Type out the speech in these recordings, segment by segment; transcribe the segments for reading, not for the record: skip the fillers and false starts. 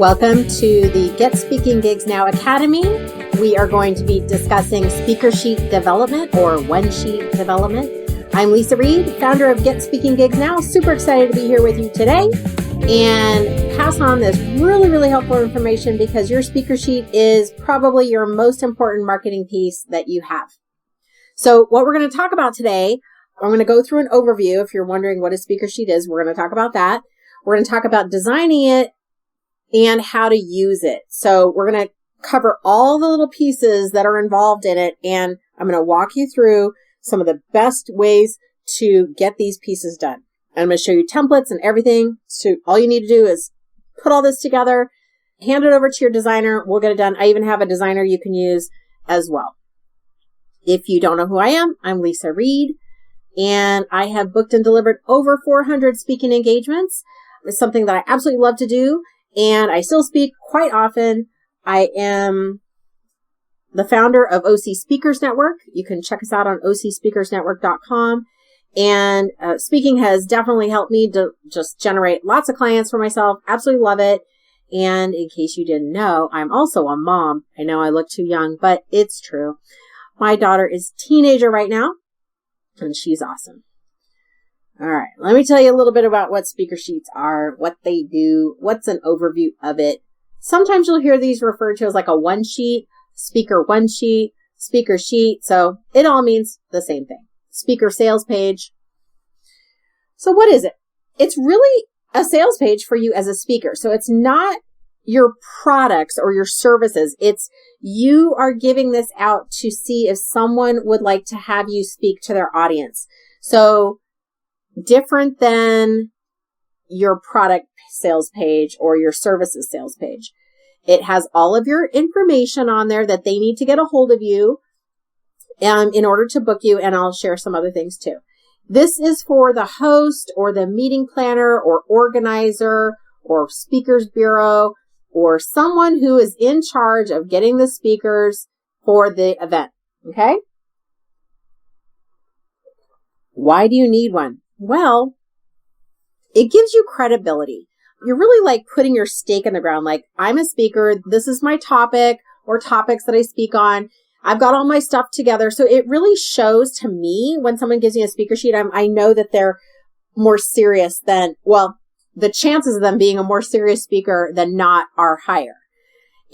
Welcome to the Get Speaking Gigs Now Academy. We are going to be discussing speaker sheet development or one sheet development. I'm Lisa Reed, founder of Get Speaking Gigs Now. Super excited to be here with you today and pass on this really helpful information because your speaker sheet is probably your most important marketing piece that you have. So what we're going to talk about today, I'm going to go through an overview. If you're wondering what a speaker sheet is, we're going to talk about that. We're going to talk about designing it and how to use it. So we're going to cover all the little pieces that are involved in it, and I'm going to walk you through some of the best ways to get these pieces done. And I'm going to show you templates and everything. So all you need to do is put all this together, hand it over to your designer. We'll get it done. I even have a designer you can use as well. If you don't know who I am, I'm Lisa Reed, and I have booked and delivered over 400 speaking engagements. It's something that I absolutely love to do. And I still speak quite often. I am the founder of OC Speakers Network. You can check us out on OCSpeakersNetwork.com. And speaking has definitely helped me to just generate lots of clients for myself. Absolutely love it. And in case you didn't know, I'm also a mom. I know I look too young, but it's true. My daughter is a teenager right now, and she's awesome. All right, let me tell you a little bit about what speaker sheets are, what they do, what's an overview of it. Sometimes you'll hear these referred to as like a one sheet, speaker one sheet, speaker sheet. So it all means the same thing. Speaker sales page. So what is it? It's really a sales page for you as a speaker. So it's not your products or your services. It's you are giving this out to see if someone would like to have you speak to their audience. So different than your product sales page or your services sales page. It has all of your information on there that they need to get a hold of you in order to book you, and I'll share some other things too. This is for the host or the meeting planner or organizer or speakers bureau or someone who is in charge of getting the speakers for the event. Okay? Why do you need one? Well, it gives you credibility. You're really like putting your stake in the ground. Like, I'm a speaker. This is my topic or topics that I speak on. I've got all my stuff together. So it really shows to me when someone gives me a speaker sheet, I know that they're more serious than, well, the chances of them being a more serious speaker than not are higher.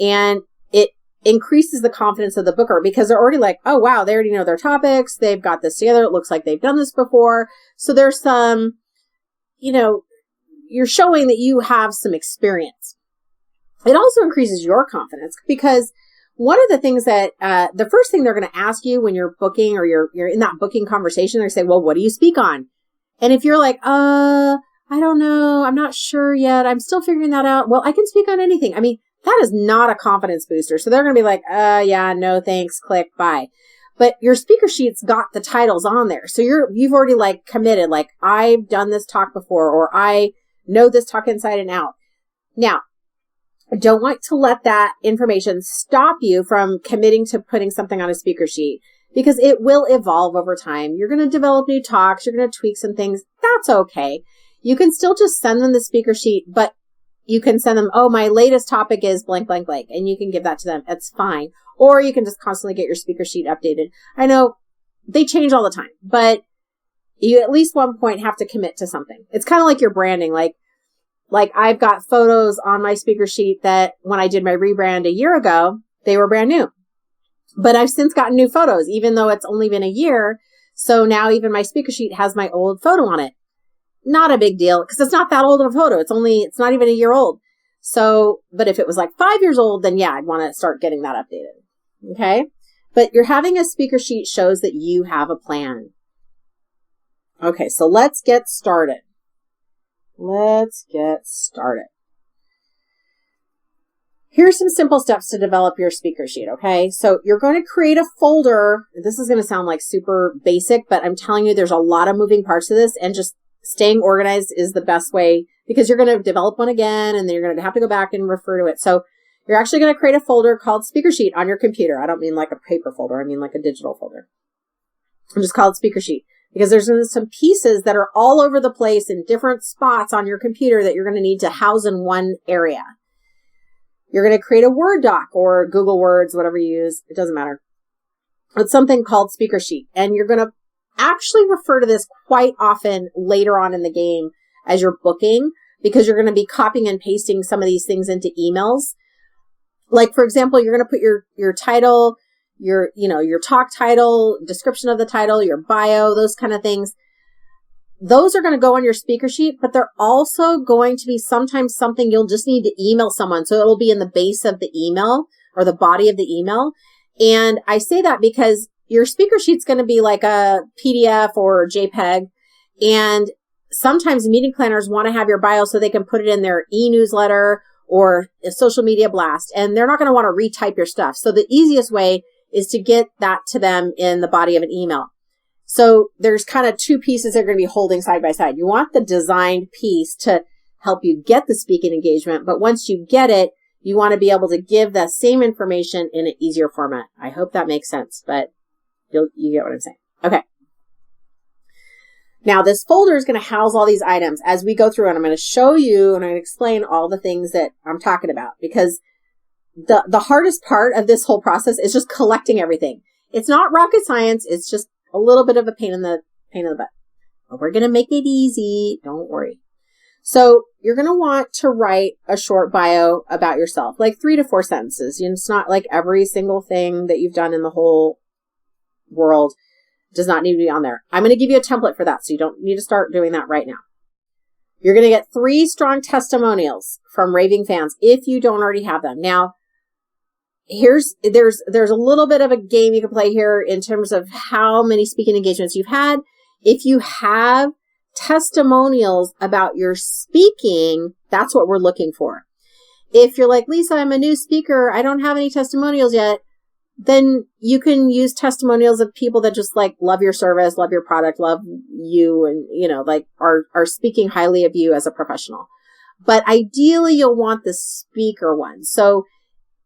And it increases the confidence of the booker because they're already like, oh, wow, they already know their topics. They've got this together. It looks like they've done this before. So there's some, you're showing that you have some experience. It also increases your confidence because one of the things that, the first thing they're going to ask you when you're booking or you're in that booking conversation, they're saying, well, what do you speak on? And if you're like, I don't know, I'm not sure yet, I'm still figuring that out. Well, I can speak on anything. I mean, that is not a confidence booster. So they're going to be like, yeah, no, thanks, click, bye. But your speaker sheet's got the titles on there. So you've already like committed, like I've done this talk before, or I know this talk inside and out. Now, I don't want to let that information stop you from committing to putting something on a speaker sheet because it will evolve over time. You're going to develop new talks. You're going to tweak some things. That's okay. You can still just send them the speaker sheet, but you can send them, oh, my latest topic is blank, blank, blank, and you can give that to them. It's fine. Or you can just constantly get your speaker sheet updated. I know they change all the time, but you at least one point have to commit to something. It's kind of like your branding. Like I've got photos on my speaker sheet that when I did my rebrand a year ago, they were brand new. But I've since gotten new photos, even though it's only been a year. So now even my speaker sheet has my old photo on it. Not a big deal because it's not that old of a photo. It's not even a year old. So, but if it was like 5 years old, then yeah, I'd want to start getting that updated. Okay. But you're having a speaker sheet shows that you have a plan. Okay. So let's get started. Here's some simple steps to develop your speaker sheet. Okay. So you're going to create a folder. This is going to sound like super basic, but I'm telling you, there's a lot of moving parts to this, and just staying organized is the best way because you're going to develop one again and then you're going to have to go back and refer to it. So you're actually going to create a folder called speaker sheet on your computer. I don't mean like a paper folder. I mean like a digital folder. And just call it speaker sheet. because there's some pieces that are all over the place in different spots on your computer that you're going to need to house in one area. You're going to create a Word doc or Google Words, whatever you use. It doesn't matter. It's something called Speaker Sheet. And you're going to actually refer to this quite often later on in the game as you're booking, because you're going to be copying and pasting some of these things into emails. Like, for example, you're going to put your title, your talk title, description of the title, your bio, those kind of things. Those are going to go on your speaker sheet, but they're also going to be sometimes something you'll just need to email someone. So it'll be in the base of the email or the body of the email. And I say that because your speaker sheet's going to be like a PDF or JPEG. And sometimes meeting planners want to have your bio so they can put it in their e-newsletter or a social media blast. And they're not going to want to retype your stuff. So the easiest way is to get that to them in the body of an email. So there's kind of two pieces they're going to be holding side by side. You want the designed piece to help you get the speaking engagement. But once you get it, you want to be able to give that same information in an easier format. I hope that makes sense, but you get what I'm saying. Okay. Now, this folder is going to house all these items as we go through, and I'm going to show you and I'm going to explain all the things that I'm talking about, because the hardest part of this whole process is just collecting everything. It's not rocket science. It's just a little bit of a pain in the butt. But we're going to make it easy. Don't worry. So you're going to want to write a short bio about yourself, like 3 to 4 sentences. It's not like every single thing that you've done in the whole world does not need to be on there. I'm going to give you a template for that, so you don't need to start doing that right now. You're going to get 3 strong testimonials from raving fans if you don't already have them. Now, there's a little bit of a game you can play here in terms of how many speaking engagements you've had. If you have testimonials about your speaking, that's what we're looking for. If you're like, Lisa, I'm a new speaker, I don't have any testimonials yet, then you can use testimonials of people that just like love your service, love your product, love you, and like are speaking highly of you as a professional. But ideally, you'll want the speaker one. So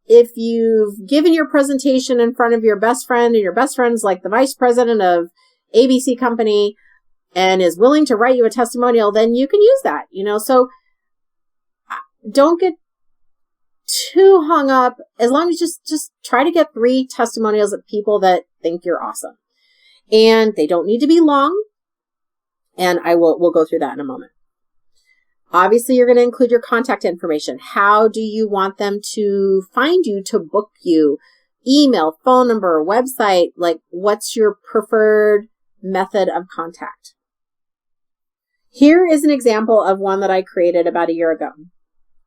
if you've given your presentation in front of your best friend, and your best friend's like the vice president of ABC company and is willing to write you a testimonial, then you can use that, So don't get too hung up, as long as just try to get 3 testimonials of people that think you're awesome. And they don't need to be long. And we'll go through that in a moment. Obviously, you're going to include your contact information. How do you want them to find you, to book you? Email, phone number, website, like what's your preferred method of contact? Here is an example of one that I created about a year ago.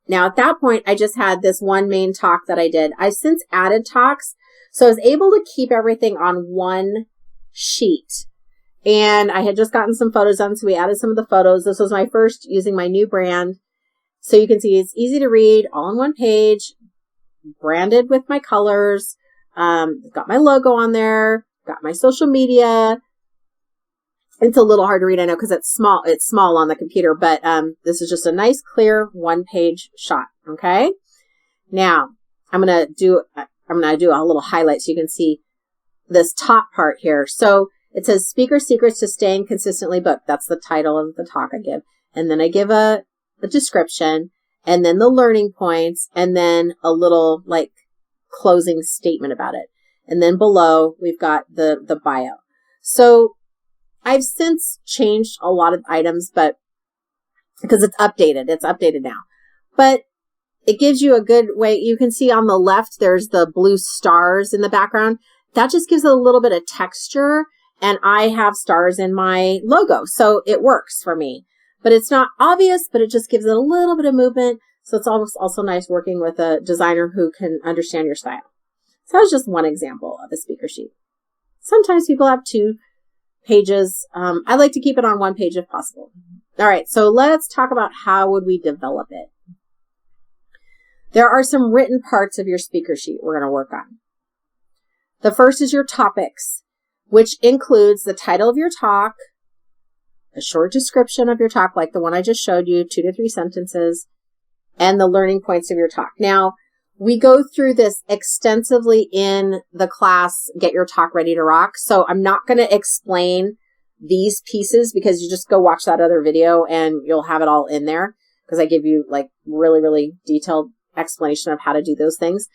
Now, at that point, I just had this one main talk that I did. I've since added talks, so I was able to keep everything on one sheet. And I had just gotten some photos done, so we added some of the photos. This was my first using my new brand. So you can see it's easy to read, all on one page, branded with my colors. Got my logo on there, got my social media. It's a little hard to read, I know, because it's small on the computer, but this is just a nice, clear one-page shot, okay? Now, I'm going to do a little highlight so you can see this top part here. So it says Speaker Secrets to Staying Consistently Booked. That's the title of the talk I give. And then I give a description, and then the learning points, and then a little like closing statement about it. And then below, we've got the bio. So I've since changed a lot of items, but because it's updated now, but it gives you a good way. You can see on the left, there's the blue stars in the background. That just gives it a little bit of texture, and I have stars in my logo, so it works for me, but it's not obvious, but it just gives it a little bit of movement. So it's also nice working with a designer who can understand your style. So that was just one example of a speaker sheet. Sometimes people have 2 pages. I like to keep it on 1 page if possible. All right, so let's talk about how would we develop it. There are some written parts of your speaker sheet we're going to work on. The first is your topics, which includes the title of your talk, a short description of your talk, like the one I just showed you, 2 to 3 sentences, and the learning points of your talk. Now, we go through this extensively in the class, Get Your Talk Ready to Rock. So I'm not going to explain these pieces because you just go watch that other video and you'll have it all in there, because I give you like really, really detailed explanation of how to do those things.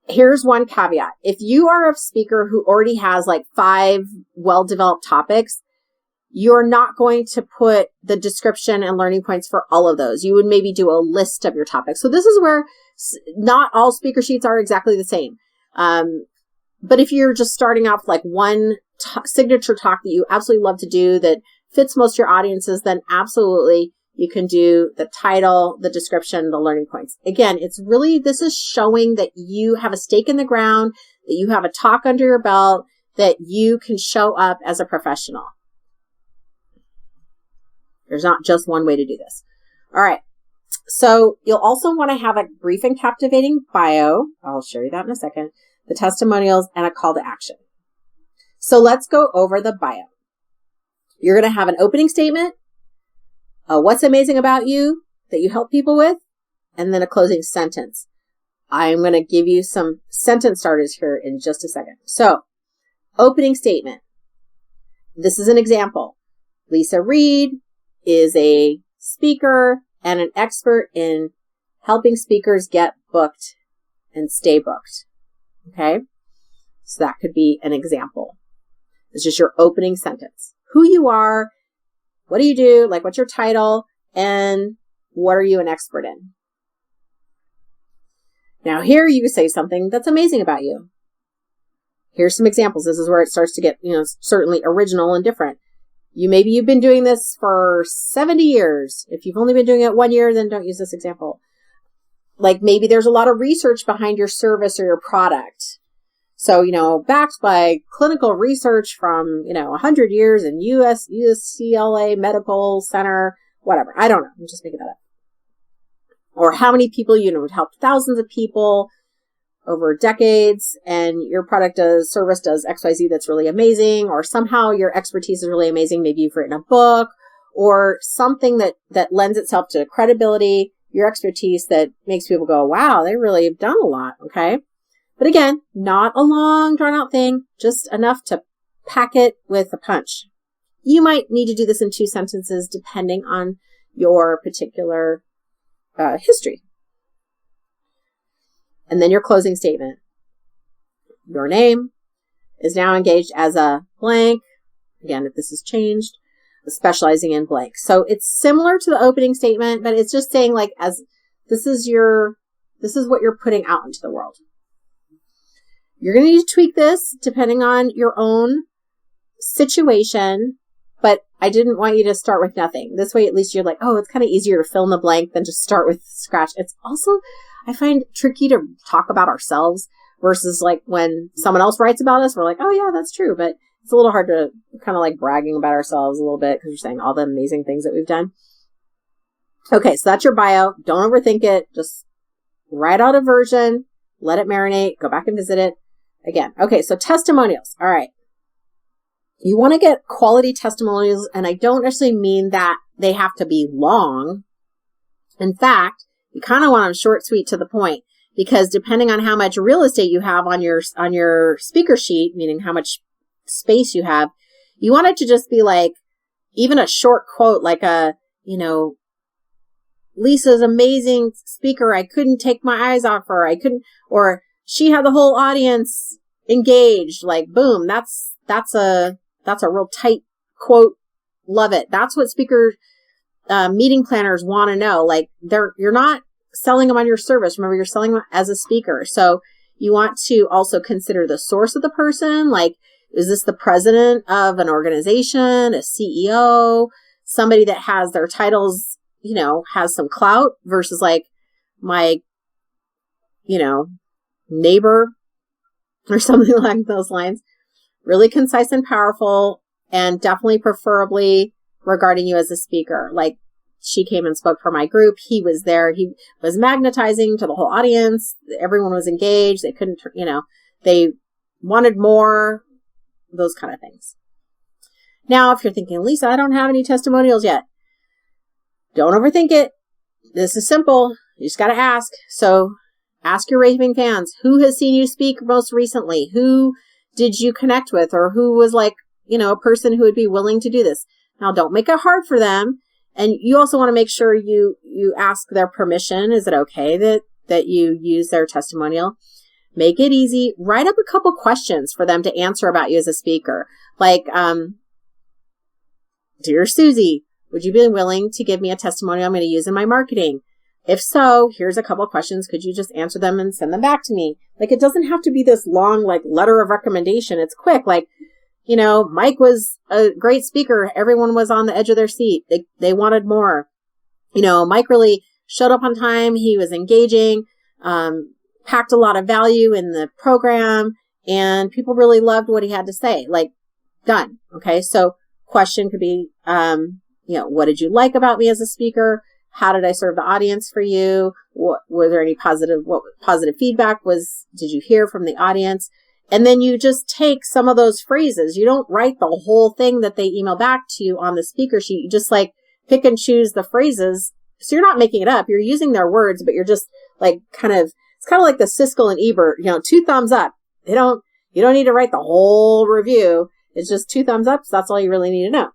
Here's one caveat. If you are a speaker who already has like 5 well-developed topics, you're not going to put the description and learning points for all of those. You would maybe do a list of your topics. So this is where not all speaker sheets are exactly the same. But if you're just starting off like one signature talk that you absolutely love to do that fits most of your audiences, then absolutely you can do the title, the description, the learning points. Again, this is showing that you have a stake in the ground, that you have a talk under your belt, that you can show up as a professional. There's not just one way to do this. All right. So you'll also want to have a brief and captivating bio. I'll show you that in a second. The testimonials and a call to action. So let's go over the bio. You're going to have an opening statement, what's amazing about you that you help people with, and then a closing sentence. I'm going to give you some sentence starters here in just a second. So, opening statement. This is an example. Lisa Reed is a speaker and an expert in helping speakers get booked and stay booked. Okay? So that could be an example. It's just your opening sentence. Who you are, what do you do, like what's your title, and what are you an expert in? Now here you say something that's amazing about you. Here's some examples. This is where it starts to get, certainly original and different. Maybe you've been doing this for 70 years. If you've only been doing it 1 year, then don't use this example. Like maybe there's a lot of research behind your service or your product. So, backed by clinical research from, 100 years in UCLA Medical Center, whatever. I don't know. I'm just making that up. Or how many people, helped thousands of people over decades, and your product service does XYZ that's really amazing, or somehow your expertise is really amazing. Maybe you've written a book or something that lends itself to credibility, your expertise that makes people go, wow, they really have done a lot. Okay. But again, not a long drawn out thing, just enough to pack it with a punch. You might need to do this in 2 sentences depending on your particular history. And then your closing statement. Your name is now engaged as a blank. Again, if this has changed, specializing in blank. So it's similar to the opening statement, but it's just saying this is what you're putting out into the world. You're going to need to tweak this depending on your own situation, but I didn't want you to start with nothing. This way, at least you're like, oh, it's kind of easier to fill in the blank than just start with scratch. It's also, I find, tricky to talk about ourselves versus like when someone else writes about us, we're like, oh yeah, that's true. But it's a little hard to kind of like bragging about ourselves a little bit because we're saying all the amazing things that we've done. Okay, so that's your bio. Don't overthink it. Just write out a version, let it marinate, go back and visit it again. Okay, so testimonials. All right. You want to get quality testimonials, and I don't actually mean that they have to be long. In fact, you kind of want them short, sweet, to the point, because depending on how much real estate you have on your speaker sheet, meaning how much space you have, you want it to just be like even a short quote, like Lisa's amazing speaker. I couldn't take my eyes off her. Or she had the whole audience engaged. Like, boom, that's a real tight quote. Love it. That's what speaker meeting planners want to know. Like, you're not selling them on your service. Remember, you're selling them as a speaker. So you want to also consider the source of the person. Like, is this the president of an organization, a CEO, somebody that has their titles, has some clout versus like my, neighbor or something like those lines. Really concise and powerful, and definitely preferably regarding you as a speaker. Like, she came and spoke for my group. He was there. He was magnetizing to the whole audience. Everyone was engaged. They couldn't, they wanted more, those kind of things. Now, if you're thinking, Lisa, I don't have any testimonials yet. Don't overthink it. This is simple. You just got to ask. So ask your raving fans, who has seen you speak most recently? Who did you connect with, or who was like, a person who would be willing to do this? Now, don't make it hard for them. And you also want to make sure you ask their permission. Is it okay that you use their testimonial? Make it easy. Write up a couple questions for them to answer about you as a speaker. Like, Dear Susie, would you be willing to give me a testimonial I'm going to use in my marketing? If so, here's a couple questions. Could you just answer them and send them back to me? Like, it doesn't have to be this long, like, letter of recommendation. It's quick. Like, Mike was a great speaker. Everyone was on the edge of their seat. They wanted more. Mike really showed up on time. He was engaging, packed a lot of value in the program, and people really loved what he had to say. Like, done. Okay. So question could be, what did you like about me as a speaker? How did I serve the audience for you? Were there any positive feedback did you hear from the audience? And then you just take some of those phrases. You don't write the whole thing that they email back to you on the speaker sheet. You just pick and choose the phrases. So you're not making it up. You're using their words, but you're just it's kind of like the Siskel and Ebert, 2 thumbs up. You don't need to write the whole review. It's just 2 thumbs up. So that's all you really need to know.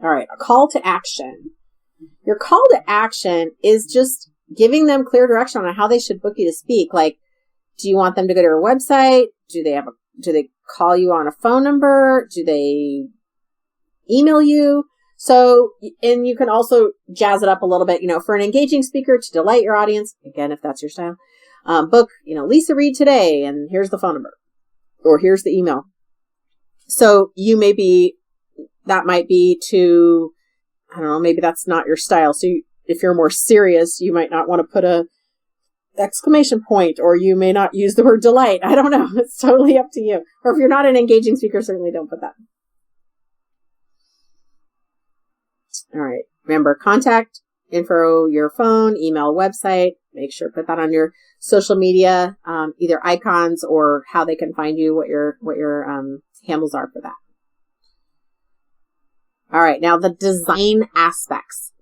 All right. A call to action. Your call to action is just giving them clear direction on how they should book you to speak. Like, do you want them to go to your website? Do they call you on a phone number? Do they email you? So, and you can also jazz it up a little bit, for an engaging speaker to delight your audience. Again, if that's your style, book, Lisa Reed today, and here's the phone number, or here's the email. So that might be to, I don't know, maybe that's not your style. So if you're more serious, you might not want to put a exclamation point, or you may not use the word delight. I don't know. It's totally up to you. Or if you're not an engaging speaker, certainly don't put that. All right. Remember, contact info, your phone, email, website. Make sure put that on your social media, either icons or how they can find you, what your handles are for that. All right. Now the design aspects.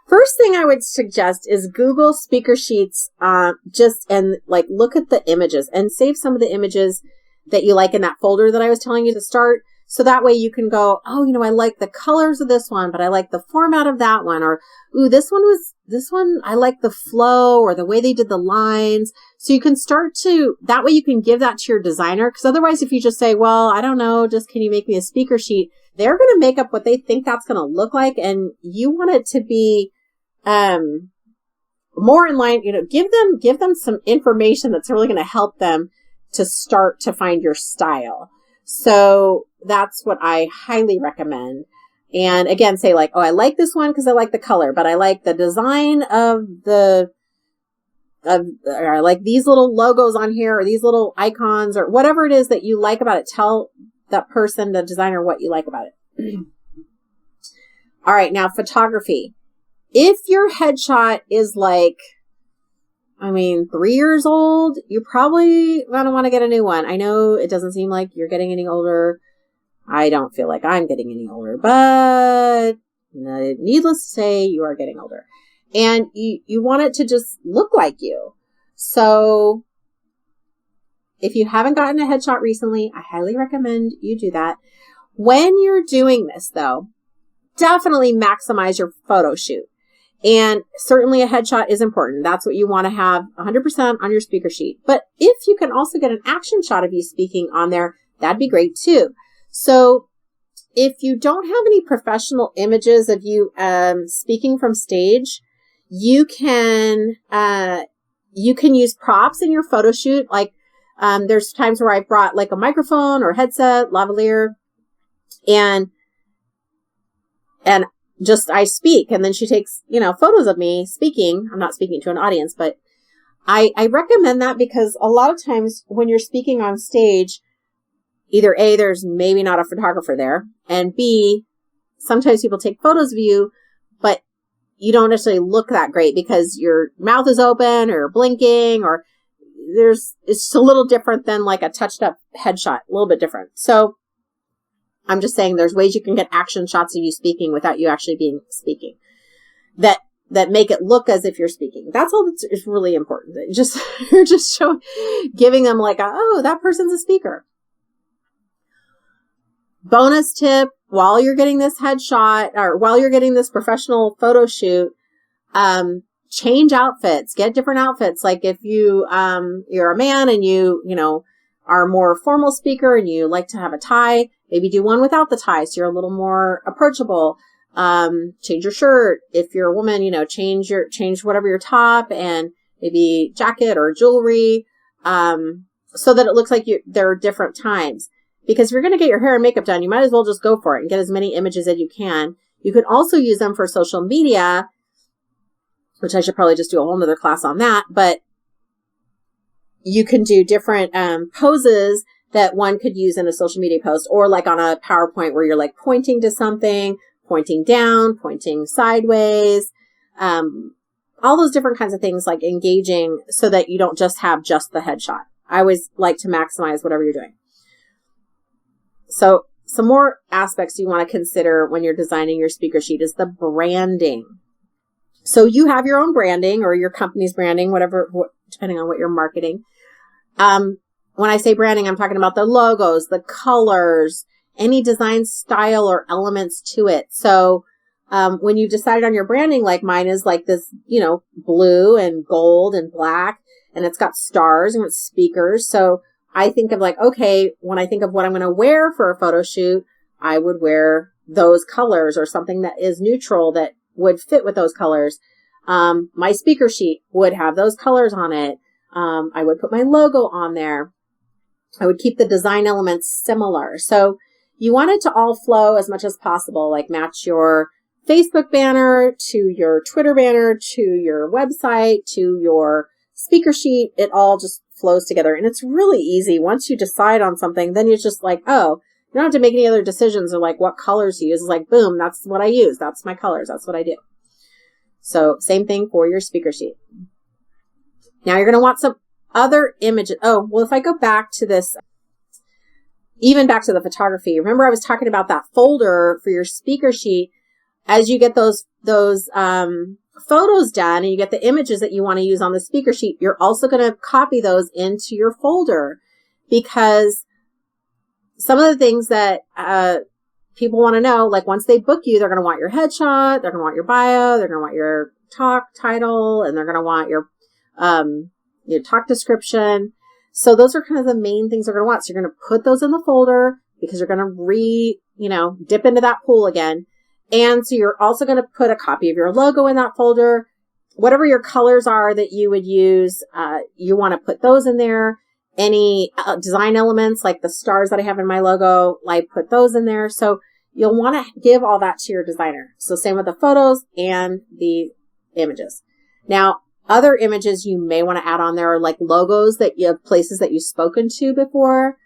First thing I would suggest is Google speaker sheets, look at the images and save some of the images that you like in that folder that I was telling you to start. So that way you can go, I like the colors of this one, but I like the format of that one. Or, this one, I like the flow or the way they did the lines. So you can that way you can give that to your designer. Because otherwise, if you just say, well, I don't know, just can you make me a speaker sheet? They're going to make up what they think that's going to look like. And you want it to be more in line, give them some information that's really going to help them to start to find your style. So that's what I highly recommend. And again, say I like this one because I like the color, but I like the design or I like these little logos on here, or these little icons, or whatever it is that you like about it. Tell that person, the designer, what you like about it. All right. Now, photography. If your headshot is 3 years old, you probably going to want to get a new one. I know it doesn't seem like you're getting any older. I don't feel like I'm getting any older, but needless to say, you are getting older. And you want it to just look like you. So if you haven't gotten a headshot recently, I highly recommend you do that. When you're doing this, though, definitely maximize your photo shoot. And certainly a headshot is important. That's what you want to have 100% on your speaker sheet. But if you can also get an action shot of you speaking on there, that'd be great too. So if you don't have any professional images of you speaking from stage, you can use props in your photo shoot. There's times where I've brought a microphone or headset, lavalier, and just I speak, and then she takes, photos of me speaking. I'm not speaking to an audience, but I recommend that because a lot of times when you're speaking on stage, either A, there's maybe not a photographer there, and B, sometimes people take photos of you, but you don't necessarily look that great because your mouth is open or blinking, or it's a little different than a touched up headshot, a little bit different. So I'm just saying there's ways you can get action shots of you speaking without you actually speaking that make it look as if you're speaking. That's all that's really important. You're just giving them that person's a speaker. Bonus tip, while you're getting this headshot or while you're getting this professional photo shoot, change outfits, get different outfits. Like if you're a man and you are a more formal speaker and you like to have a tie, maybe do one without the tie so you're a little more approachable. Change your shirt. If you're a woman, change whatever your top and maybe jacket or jewelry, so that it looks like there are different times. Because if you're going to get your hair and makeup done, you might as well just go for it and get as many images as you can. You can also use them for social media, which I should probably just do a whole nother class on that. But you can do different poses that one could use in a social media post, or like on a PowerPoint where you're like pointing to something, pointing down, pointing sideways, all those different kinds of things, like engaging so that you don't just have just the headshot. I always like to maximize whatever you're doing. So some more aspects you want to consider when you're designing your speaker sheet is the branding. So you have your own branding or your company's branding, whatever, depending on what you're marketing. When I say branding, I'm talking about the logos, the colors, any design style or elements to it. So when you've decided on your branding, like mine is like this, blue and gold and black, and it's got stars and it's speakers. So I think of like, okay, when I think of what I'm going to wear for a photo shoot, I would wear those colors or something that is neutral that would fit with those colors. My speaker sheet would have those colors on it. I would put my logo on there. I would keep the design elements similar. So you want it to all flow as much as possible, like match your Facebook banner to your Twitter banner, to your website, to your speaker sheet. It all just flows together. And it's really easy. Once you decide on something, then you're just like, oh, you don't have to make any other decisions or like what colors to use. It's like, boom, that's what I use. That's my colors. That's what I do. So same thing for your speaker sheet. Now you're going to want some other images. Oh, well, if I go back to this, even back to the photography, remember I was talking about that folder for your speaker sheet. As you get those photos done and you get the images that you want to use on the speaker sheet, you're also going to copy those into your folder, because some of the things that people want to know, like once they book you, they're going to want your headshot, they're going to want your bio, they're going to want your talk title, and they're going to want your talk description. So those are kind of the main things they're going to want. So you're going to put those in the folder because you're going to dip into that pool again. And so you're also going to put a copy of your logo in that folder. Whatever your colors are that you would use, you want to put those in there. Any design elements like the stars that I have in my logo, like put those in there. So you'll want to give all that to your designer. So same with the photos and the images. Now, other images you may want to add on there are like logos that you have, places that you've spoken to before,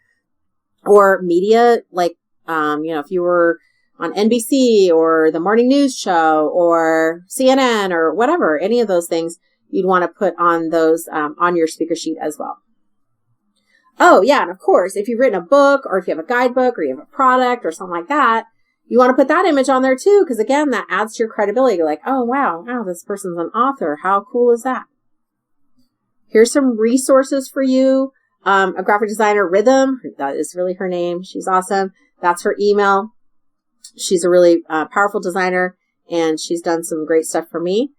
or media, like, if you were on NBC or the morning news show or CNN or whatever, any of those things you'd want to put on those, on your speaker sheet as well. Oh yeah. And of course, if you've written a book or if you have a guidebook or you have a product or something like that, you want to put that image on there too. Cause again, that adds to your credibility. You're like, oh wow, this person's an author. How cool is that? Here's some resources for you. A graphic designer, Rhythm, that is really her name. She's awesome. That's her email. She's a really powerful designer, and she's done some great stuff for me.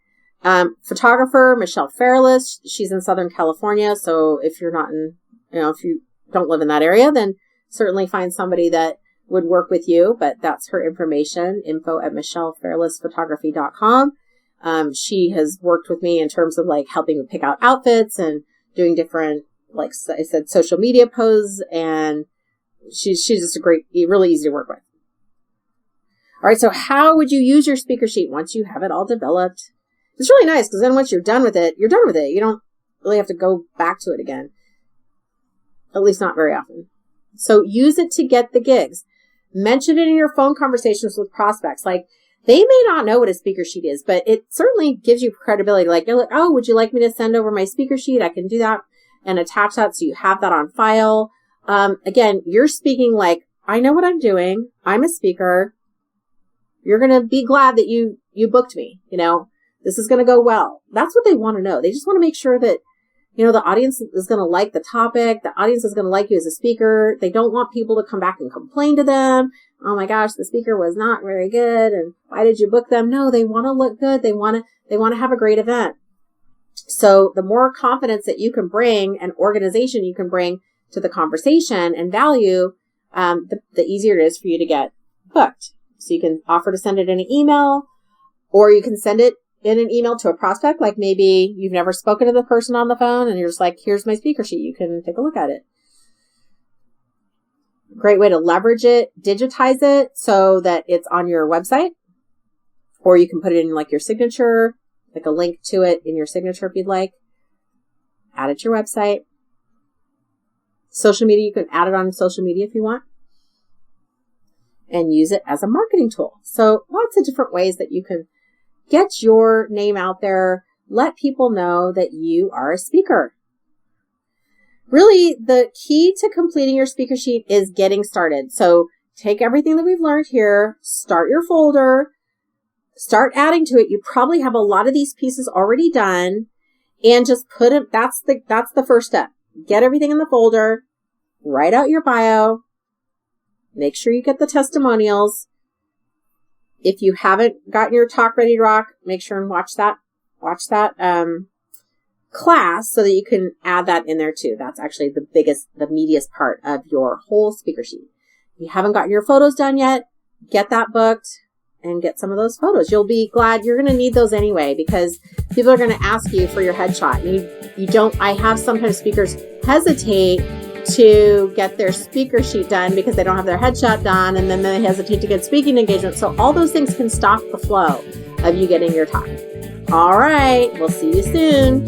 Photographer, Michelle Fairless. She's in Southern California. So if you're not in, if you don't live in that area, then certainly find somebody that would work with you. But that's her information, info@michellefairlessphotography.com. She has worked with me in terms of like helping me pick out outfits and doing different, like I said, social media posts. And she's just really easy to work with. All right, so how would you use your speaker sheet once you have it all developed? It's really nice because then once you're done with it, you're done with it. You don't really have to go back to it again, at least not very often. So use it to get the gigs. Mention it in your phone conversations with prospects. Like, they may not know what a speaker sheet is, but it certainly gives you credibility. Like, you're like, oh, would you like me to send over my speaker sheet? I can do that and attach that so you have that on file. Again, you're speaking like, I know what I'm doing. I'm a speaker. You're going to be glad that you booked me. This is going to go well. That's what they want to know. They just want to make sure that The audience is going to like the topic. The audience is going to like you as a speaker. They don't want people to come back and complain to them. Oh my gosh, the speaker was not very good. And why did you book them? No, they want to look good. They want to have a great event. So the more confidence that you can bring and organization you can bring to the conversation and value, the easier it is for you to get booked. So you can offer to send it in an email, or you can send it in an email to a prospect. Like maybe you've never spoken to the person on the phone and you're just like, here's my speaker sheet. You can take a look at it. Great way to leverage it, digitize it so that it's on your website, or you can put it in like your signature, like a link to it in your signature if you'd like. Add it to your website. Social media, you can add it on social media if you want, and use it as a marketing tool. So lots of different ways that you can get your name out there. Let people know that you are a speaker. Really, the key to completing your speaker sheet is getting started. So take everything that we've learned here, start your folder, start adding to it. You probably have a lot of these pieces already done, and just put it, that's the first step. Get everything in the folder, write out your bio, make sure you get the testimonials. If you haven't gotten your talk ready to rock, make sure and watch that class so that you can add that in there too. That's actually the meatiest part of your whole speaker sheet. If you haven't gotten your photos done yet, get that booked and get some of those photos. You'll be glad. You're going to need those anyway, because people are going to ask you for your headshot. I have sometimes speakers hesitate to get their speaker sheet done because they don't have their headshot done, and then they hesitate to get speaking engagement. So all those things can stop the flow of you getting your talk. All right. We'll see you soon.